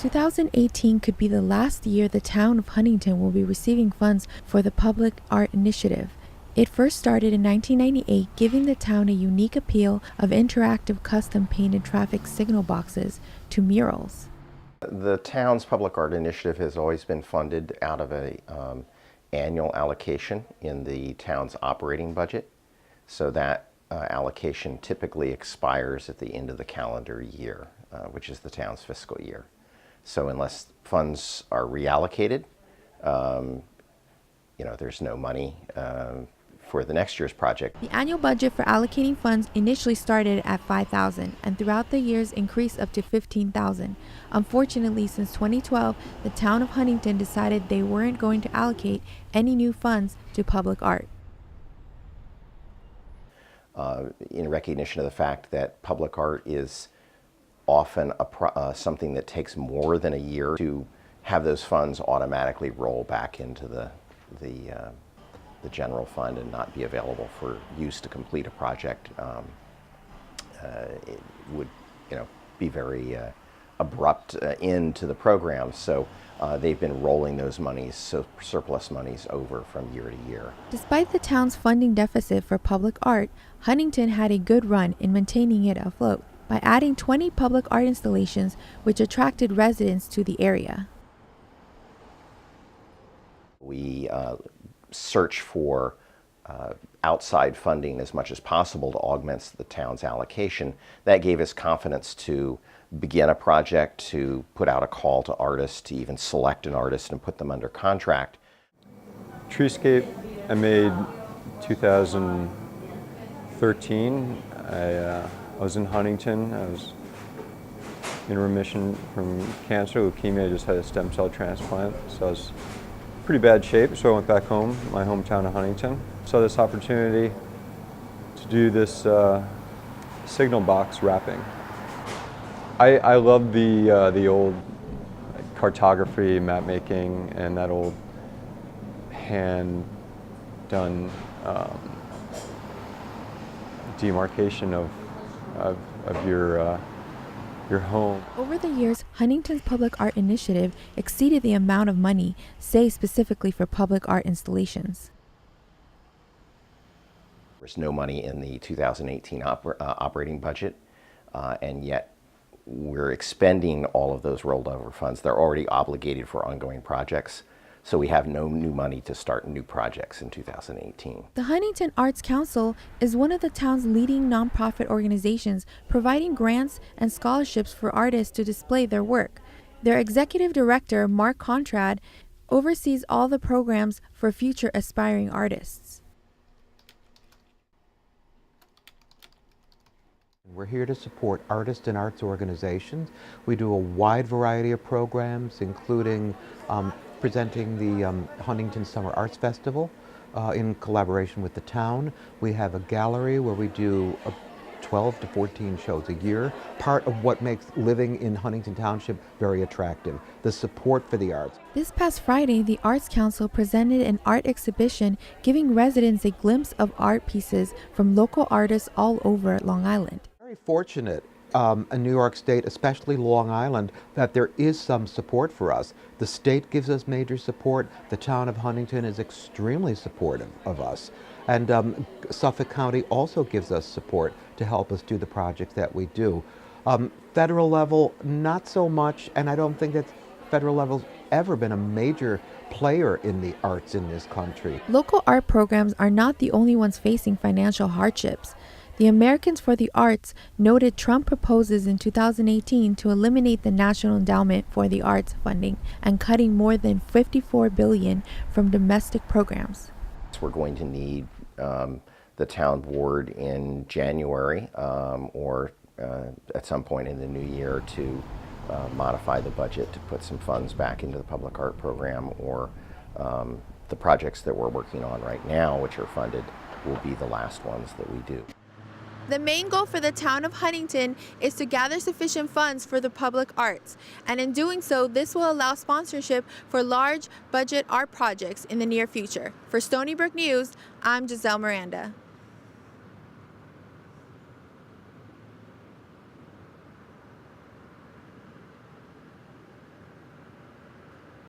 2018 could be the last year the town of Huntington will be receiving funds for the Public Art Initiative. It first started in 1998, giving the town a unique appeal of interactive custom-painted traffic signal boxes to murals. The town's Public Art Initiative has always been funded out of a annual allocation in the town's operating budget. So that allocation typically expires at the end of the calendar year, which is the town's fiscal year. So unless funds are reallocated, there's no money for the next year's project. The annual budget for allocating funds initially started at $5,000 and throughout the years increased up to $15,000. Unfortunately, since 2012, the town of Huntington decided they weren't going to allocate any new funds to public art. In recognition of the fact that public art is often something that takes more than a year to have those funds automatically roll back into the general fund and not be available for use to complete a project, it would be very abrupt end to the program. So they've been rolling those monies, so surplus monies, over from year to year. Despite the town's funding deficit for public art, Huntington had a good run in maintaining it afloat by adding 20 public art installations, which attracted residents to the area. We search for outside funding as much as possible to augment the town's allocation. That gave us confidence to begin a project, to put out a call to artists, to even select an artist and put them under contract. Treescape I made 2013. I was in Huntington. I was in remission from cancer, leukemia. I just had a stem cell transplant, so I was in pretty bad shape, so I went back home, my hometown of Huntington. Saw this opportunity to do this signal box wrapping. I love the old cartography, map making, and that old hand done demarcation of your home. Over the years, Huntington's Public Art Initiative exceeded the amount of money saved specifically for public art installations. There's no money in the 2018 operating budget, and yet we're expending all of those rolled over funds. They're already obligated for ongoing projects, so we have no new money to start new projects in 2018. The Huntington Arts Council is one of the town's leading nonprofit organizations, providing grants and scholarships for artists to display their work. Their executive director, Mark Contrad, oversees all the programs for future aspiring artists. We're here to support artists and arts organizations. We do a wide variety of programs, including presenting the Huntington Summer Arts Festival in collaboration with the town. We have a gallery where we do 12 to 14 shows a year, part of what makes living in Huntington Township very attractive, the support for the arts. This past Friday, the Arts Council presented an art exhibition giving residents a glimpse of art pieces from local artists all over Long Island. Very fortunate in New York State, especially Long Island, that there is some support for us. The state gives us major support. The town of Huntington is extremely supportive of us. And Suffolk County also gives us support to help us do the projects that we do. Federal level, not so much, and I don't think that federal level's ever been a major player in the arts in this country. Local art programs are not the only ones facing financial hardships. The Americans for the Arts noted Trump proposes in 2018 to eliminate the National Endowment for the Arts funding and cutting more than $54 billion from domestic programs. We're going to need the town board in January or at some point in the new year to modify the budget to put some funds back into the public art program, or the projects that we're working on right now, which are funded, will be the last ones that we do. The main goal for the town of Huntington is to gather sufficient funds for the public arts, and in doing so, this will allow sponsorship for large budget art projects in the near future. For Stony Brook News, I'm Giselle Miranda.